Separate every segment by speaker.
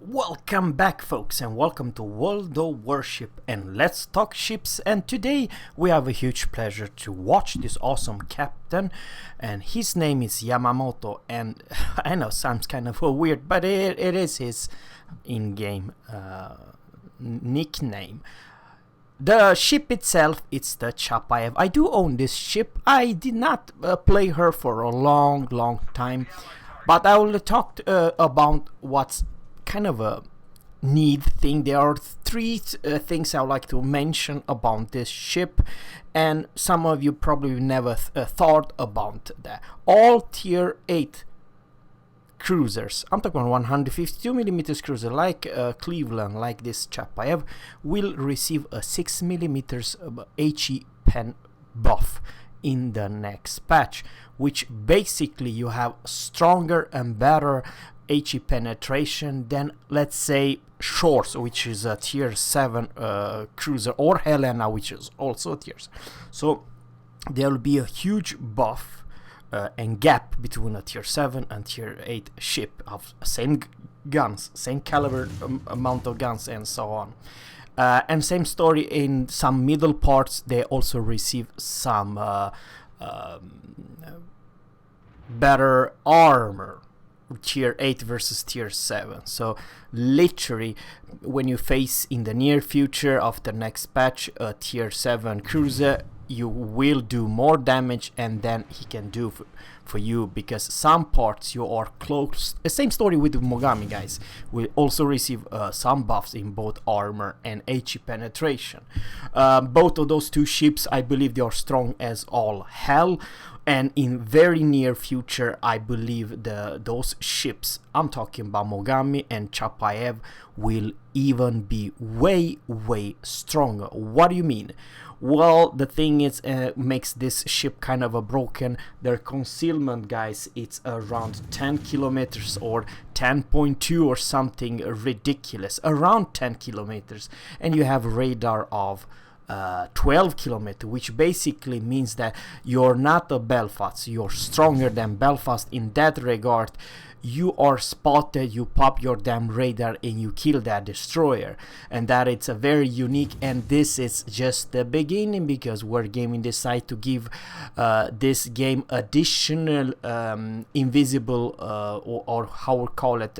Speaker 1: Welcome back, folks, and welcome to World of Warship and Let's Talk Ships. And today we have a huge pleasure to watch this awesome captain, and his name is Yamamoto. And I know sounds kind of weird, but it is his in-game nickname. The ship itself, it's the CHAPAYEV. I do own this ship. I did not play her for a long time, but I will talk about what's kind of a neat thing. There are three things I would like to mention about this ship, and some of you probably never thought about that. All tier 8 cruisers, I'm talking about 152mm cruiser like Cleveland, like this CHAPAYEV, will receive a 6mm HE pen buff in the next patch, which basically you have stronger and better HE penetration than, let's say, Shores, which is a tier 7 cruiser, or Helena, which is also a tier 7. So there will be a huge buff and gap between a tier 7 and tier 8 ship of same guns, same caliber amount of guns, and so on. And same story in some middle parts. They also receive some better armor, tier 8 versus tier 7. So literally, when you face in the near future of the next patch a tier 7 cruiser, you will do more damage, and then he can do for you, because some parts you are close. The same story with Mogami, guys. Will also receive some buffs in both armor and HE penetration. Both of those two ships, I believe they are strong as all hell, and in very near future I believe those ships, I'm talking about Mogami and CHAPAYEV, will even be way stronger. What do you mean? Well, the thing is, makes this ship kind of a broken. Their concealment, guys, it's around 10 kilometers or 10.2 or something ridiculous, around 10 kilometers, and you have radar of 12 kilometers, which basically means that you're not a Belfast, you're stronger than Belfast in that regard. You are spotted, you pop your damn radar, and you kill that destroyer, and that it's a very unique. And this is just the beginning, because Wargaming Gaming decide to give this game additional invisible or how we call it,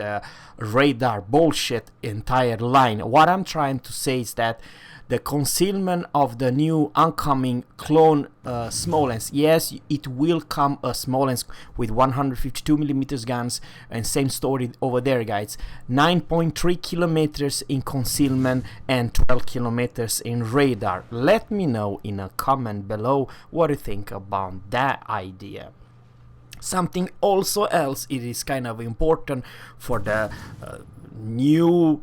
Speaker 1: radar bullshit entire line. What I'm trying to say is that the concealment of the new oncoming clone Smolensk, yes, it will come a Smolensk with 152mm guns, and same story over there, guys. 9.3 kilometers in concealment and 12 kilometers in radar. Let me know in a comment below what you think about that idea. Something also else, it is kind of important for the new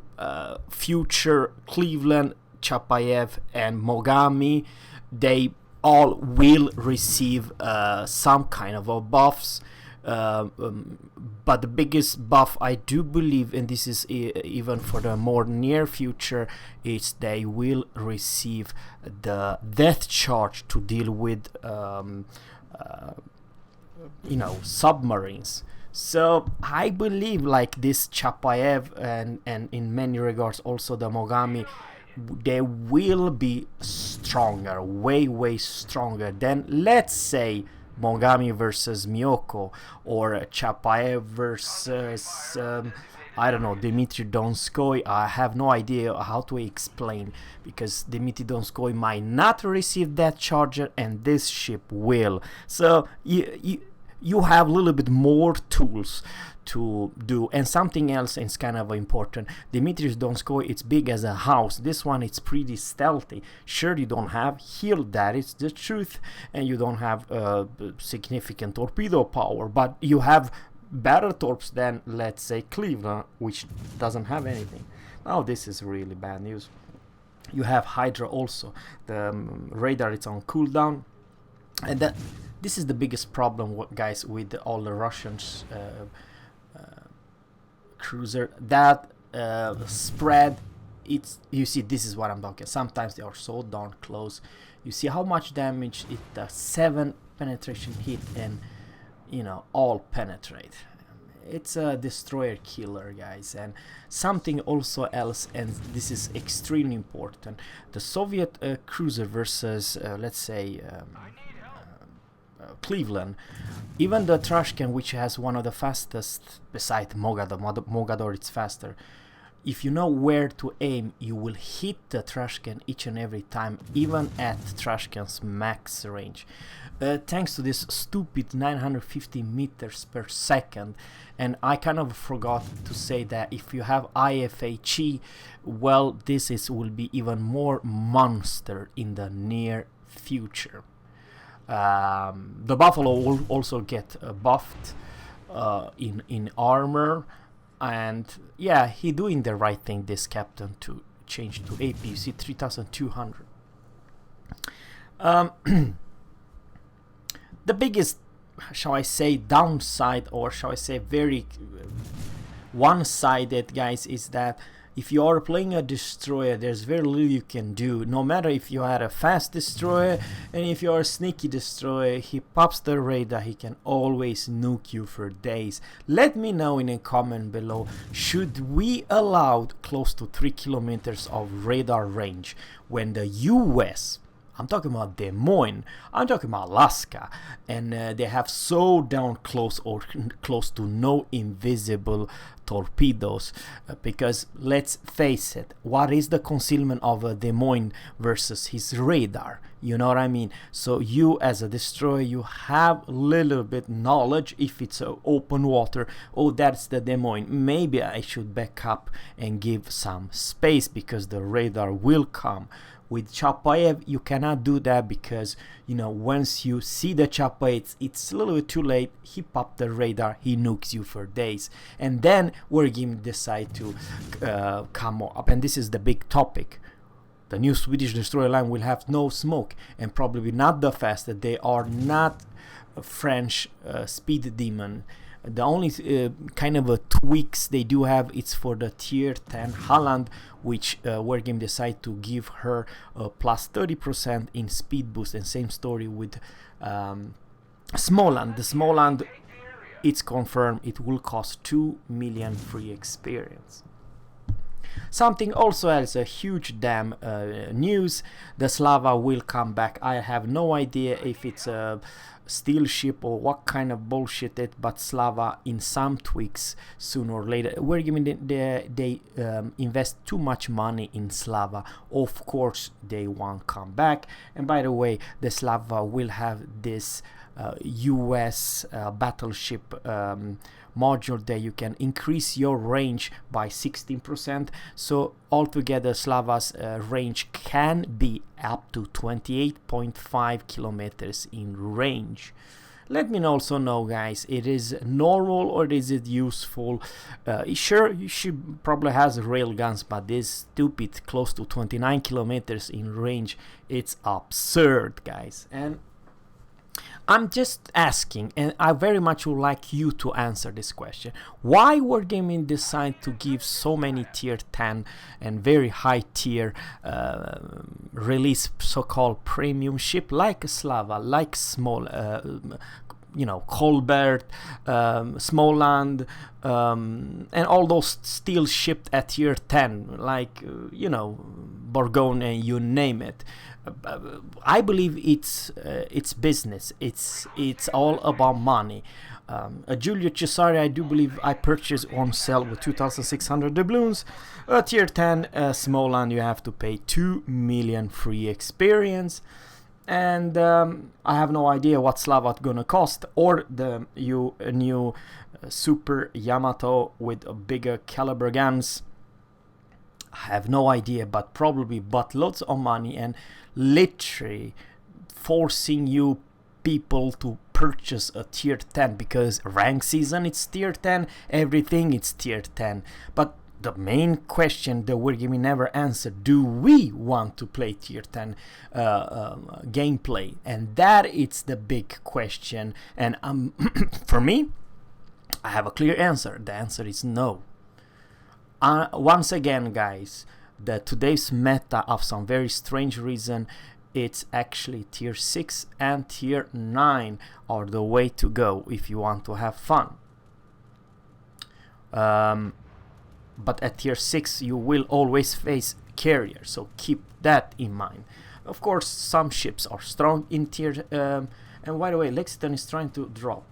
Speaker 1: future Cleveland, CHAPAYEV and Mogami. They all will receive some kind of a buffs, but the biggest buff I do believe, and this is even for the more near future, is they will receive the death charge to deal with submarines. So I believe like this CHAPAYEV and in many regards also the Mogami, they will be stronger, way stronger than, let's say, Mogami versus Miyoko, or CHAPAYEV versus I don't know, Dmitry Donskoy. I have no idea how to explain, because Dmitry Donskoy might not receive that charger and this ship will. So you have a little bit more tools to do. And something else is kind of important. Dmitry Donskoy, it's big as a house. This one, it's pretty stealthy. Sure, you don't have heal, that is the truth, and you don't have significant torpedo power, but you have better torps than, let's say, Cleveland, which doesn't have anything. Now this is really bad news. You have Hydra also. The radar, it's on cooldown, and that this is the biggest problem, guys, with all the Russians cruiser. That spread, it's, you see, this is what I'm talking. Sometimes they are so darn close. You see how much damage it does. 7 penetration hit, and all penetrate. it's a destroyer killer, guys. And something also else, and this is extremely important, the Soviet cruiser versus let's say Cleveland, even the trash can, which has one of the fastest, beside Mogador it's faster, if you know where to aim, you will hit the trash can each and every time, even at trash can's max range. Thanks to this stupid 950 meters per second. And I kind of forgot to say that if you have IFHE, well, will be even more monster in the near future. The Buffalo will also get buffed in armor, and yeah, he doing the right thing, this captain, to change to APC 3200. The biggest, shall I say, downside, or shall I say very one-sided, guys, is that if you are playing a destroyer, there's very little you can do. No matter if you had a fast destroyer, and if you are a sneaky destroyer, he pops the radar, he can always nuke you for days. Let me know in a comment below, should we allow close to 3 kilometers of radar range when the US, I'm talking about Des Moines, I'm talking about Alaska, and they have so down close or close to no invisible torpedoes, because let's face it, what is the concealment of a Des Moines versus his radar? You know what I mean? So you as a destroyer, you have a little bit knowledge. If it's open water, oh, that's the Des Moines, maybe I should back up and give some space because the radar will come. With Chapayev, you cannot do that, because, you know, once you see the Chapayev, it's a little bit too late. He popped the radar, he nukes you for days. And then Wargaming decide to come up. And this is the big topic. The new Swedish destroyer line will have no smoke, and probably not the fastest. They are not a French speed demon. The only kind of tweaks they do have, it's for the tier 10 Holland, which Wargame decide to give her plus 30% in speed boost. And same story with Småland. The Småland, it's confirmed it will cost 2 million free experience. Something also else, a huge damn news, the Slava will come back. I have no idea if it's a steel ship or what kind of bullshit it, but Slava in some tweaks sooner or later. We're giving they invest too much money in Slava, of course they won't come back. And by the way, the Slava will have this US battleship module that you can increase your range by 16%. So altogether Slava's range can be up to 28.5 kilometers in range. Let me also know, guys, it is normal or is it useful? Sure, she probably has rail guns, but this stupid close to 29 kilometers in range, it's absurd, guys. And I'm just asking, and I very much would like you to answer this question. Why Wargaming decide to give so many tier 10 and very high tier release so-called premium ship like Slava, like small, you know, Colbert, Småland, and all those still shipped at tier 10, like, you know, Bourgogne, and you name it. I believe it's business. It's all about money. A Giulio Cesare, I do believe I purchased on sale with 2,600 doubloons. A tier 10 Småland, you have to pay 2 million free experience. And I have no idea what Slava gonna cost, or the new Super Yamato with bigger caliber guns. I have no idea, but probably lots of money, and literally forcing you people to purchase a tier 10 because rank season it's tier 10, everything it's tier 10. But the main question that Wargaming never answered, do we want to play tier 10 gameplay? And that is the big question. And for me, I have a clear answer. The answer is no. Once again, guys, today's meta, of some very strange reason, it's actually tier 6 and tier 9 are the way to go if you want to have fun. But at tier 6 you will always face carrier, so keep that in mind. Of course, some ships are strong in tier... and by the way, Lexington is trying to drop.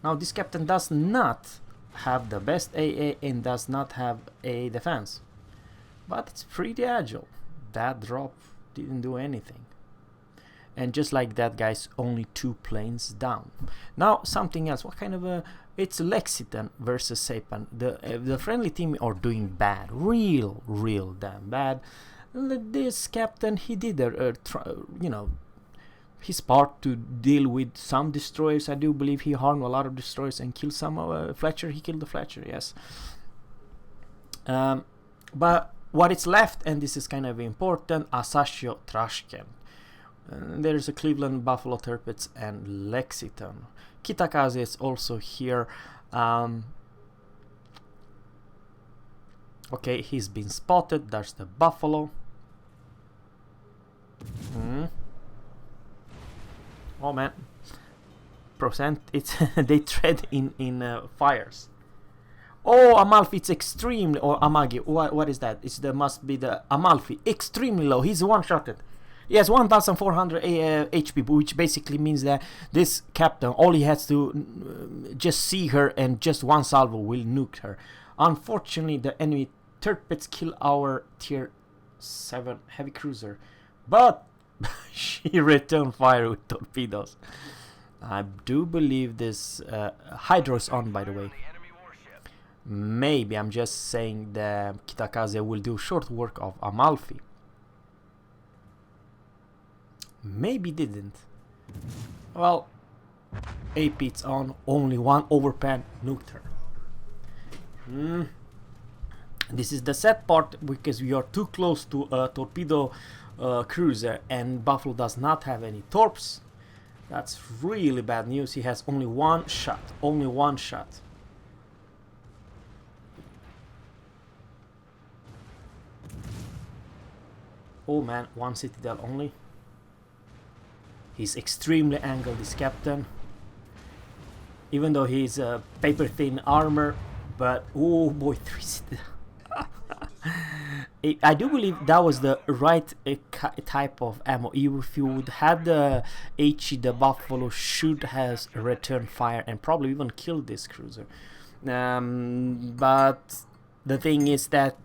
Speaker 1: Now this captain does not have the best AA and does not have a defense, but it's pretty agile. That drop didn't do anything. And just like that, guys, only 2 planes down. Now something else. What kind of a... It's Lexington versus Saipan. The friendly team are doing bad, real damn bad. This captain, he did you know, his part to deal with some destroyers. I do believe he harmed a lot of destroyers and killed some of Fletcher. He killed the Fletcher, yes. But what is left, and this is kind of important, Asashio Trashken. There's a Cleveland, Buffalo Tirpitz, and Lexington. Kitakaze is also here. Okay, he's been spotted. There's the Buffalo. Oh man, percent it's they tread in fires. Oh, Amalfi, it's extremely, or Amagi. What is that? It's must be the Amalfi, extremely low. He's one-shotted. He has 1,400 HP, which basically means that this captain, all he has to just see her and just one salvo will nuke her. Unfortunately, the enemy Tirpitz kill our tier 7 heavy cruiser, but she returned fire with torpedoes. I do believe this Hydro is on, by the way. Maybe, I'm just saying that Kitakaze will do short work of Amalfi. Maybe didn't. Well, AP it's on, only one overpan nuked her. This is the sad part, because we are too close to a torpedo cruiser and Buffalo does not have any torps. That's really bad news. He has only one shot. Only one shot. Oh man, one Citadel only. He's extremely angled, this captain. Even though he's a paper thin armor, but oh boy, 3 Citadel. I do believe that was the right type of ammo. If you would have the HE, the Buffalo should have returned fire and probably even killed this cruiser. But the thing is that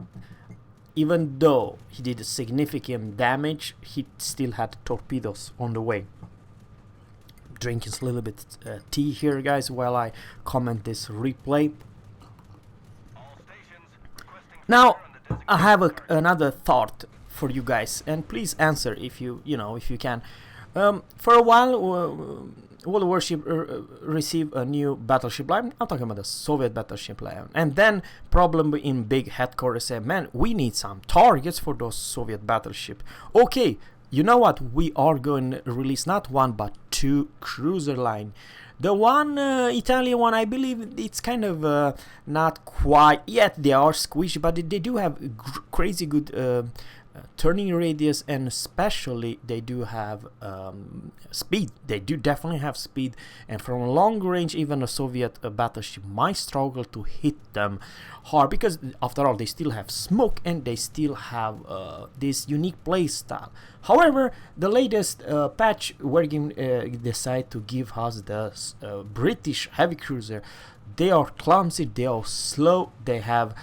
Speaker 1: even though he did significant damage, he still had torpedoes on the way. Drinking a little bit tea here, guys, while I comment this replay. Now I have another thought for you guys, and please answer if you can. For a while, World Warship received a new battleship line. I'm talking about the Soviet battleship line, and then problem in big headquarters said, "Man, we need some targets for those Soviet battleship." Okay, you know what? We are going to release not one but 2 cruiser line. The one Italian one, I believe it's kind of not quite yet. They are squishy, but they do have crazy good turning radius, and especially they do have speed. They do definitely have speed, and from a long range, even a Soviet battleship might struggle to hit them hard, because after all, they still have smoke and they still have this unique play style. However, the latest patch, we're going to decide to give us the British heavy cruiser. They are clumsy, they are slow, they have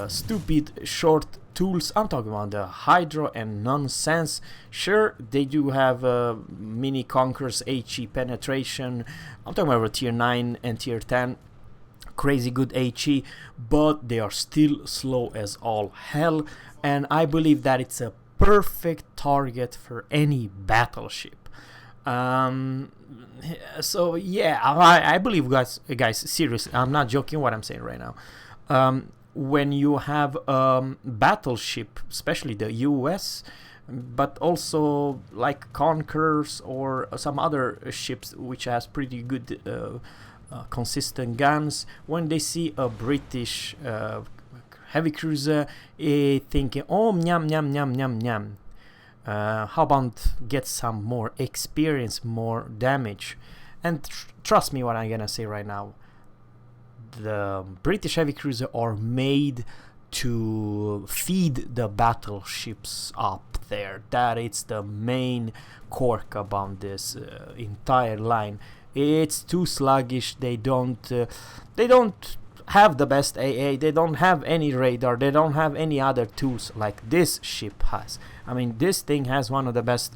Speaker 1: stupid short tools. I'm talking about the Hydro and nonsense. Sure, they do have mini Conquerors HE penetration. I'm talking about tier 9 and tier 10. Crazy good HE, but they are still slow as all hell. And I believe that it's a perfect target for any battleship. So yeah, I believe, guys, seriously, I'm not joking what I'm saying right now. When you have battleship, especially the US, but also like Conquerors or some other ships which has pretty good consistent guns, when they see a British heavy cruiser, thinking, oh, nyam nyam nyam nyam nyam, how about get some more experience, more damage? And trust me what I'm gonna say right now, the British heavy cruiser are made to feed the battleships up there. That is the main quirk about this entire line. It's too sluggish. They don't have the best AA. They don't have any radar. They don't have any other tools like this ship has. I mean, this thing has one of the best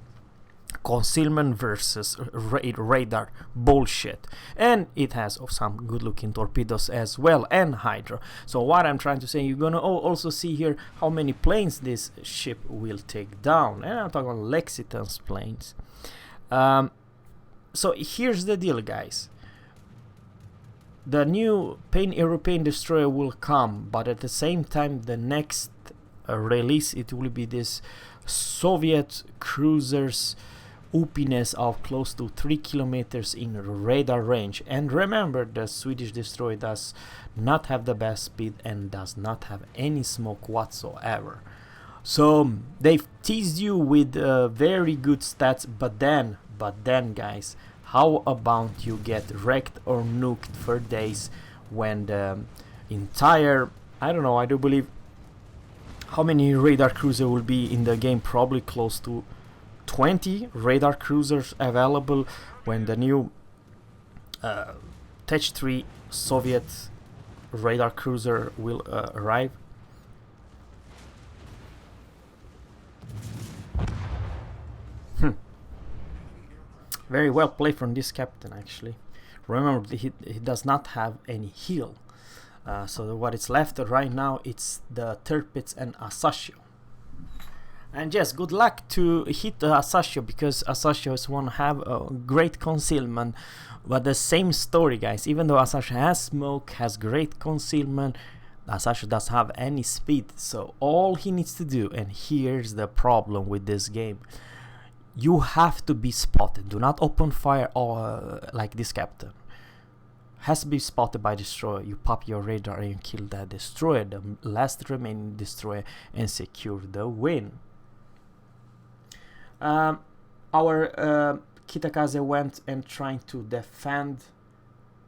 Speaker 1: concealment versus radar bullshit, and it has some good looking torpedoes as well, and hydro. So what I'm trying to say, you're gonna also see here how many planes this ship will take down, and I'm talking about Lexington's planes. So here's the deal, guys. The new Pan-European destroyer will come, but at the same time the next release, it will be this Soviet cruisers oopiness of close to 3 kilometers in radar range. And remember, the Swedish destroyer does not have the best speed and does not have any smoke whatsoever. So they've teased you with very good stats, but then guys, how about you get wrecked or nuked for days when the entire, I don't know, I do believe, how many radar cruiser will be in the game? Probably close to 20 radar cruisers available when the new Tech-3 Soviet radar cruiser will arrive. Very well played from this captain, actually. Remember, he does not have any heal. So what is left right now, it's the Tirpitz and Asashio. And yes, good luck to hit Asashio, because Asashio is one have a great concealment. But the same story, guys. Even though Asashio has smoke, has great concealment, Asashio doesn't have any speed. So all he needs to do, and here's the problem with this game, you have to be spotted. Do not open fire like this captain. Has to be spotted by destroyer. You pop your radar and you kill that destroyer, the last remaining destroyer, and secure the win. Our Kitakaze went and trying to defend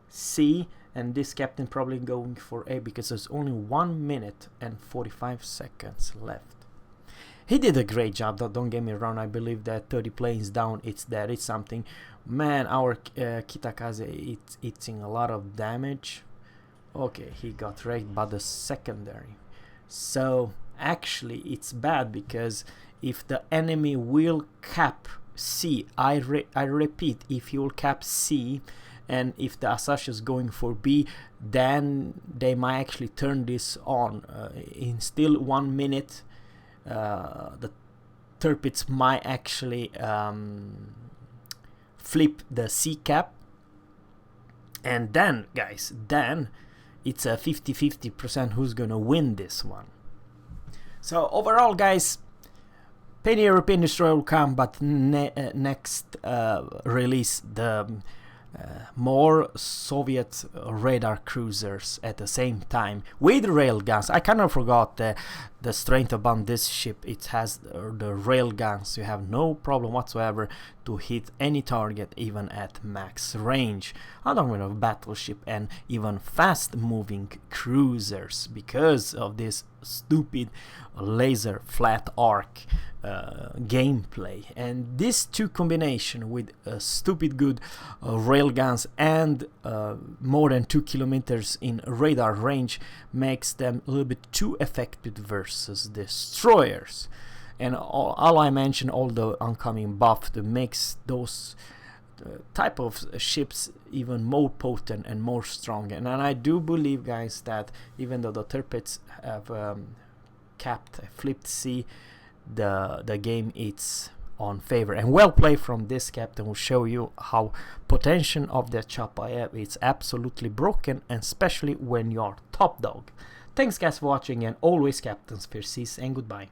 Speaker 1: C, and this captain probably going for A because there's only 1 minute and 45 seconds left. He did a great job, though, don't get me wrong. I believe that 30 planes down, it's something. Man, our Kitakaze, it's eating a lot of damage. Okay, he got wrecked by the secondary. So, actually, it's bad, because if the enemy will cap C, I repeat, if he will cap C, and if the Asashi is going for B, then they might actually turn this on. In still 1 minute, the Tirpitz might actually flip the C cap, and then, guys, then it's a 50-50% who's gonna win this one. So overall, guys, Pan-European destroyer will come, but next release the more Soviet radar cruisers at the same time with rail guns. I kind of forgot the strength about this ship. It has the rail guns. You have no problem whatsoever to hit any target, even at max range. I don't know, battleship and even fast moving cruisers, because of this stupid laser flat arc gameplay. And this two combination with stupid good rail guns and more than 2 kilometers in radar range makes them a little bit too effective versus destroyers. And all I mentioned, all the oncoming buff that makes those type of ships even more potent and more strong. And I do believe, guys, that even though the Tirpitz have flipped C, the game it's on favor. And well played from this captain will show you how potential of the Chapayev is absolutely broken, and especially when you're top dog. Thanks, guys, for watching, and always captains first, and goodbye.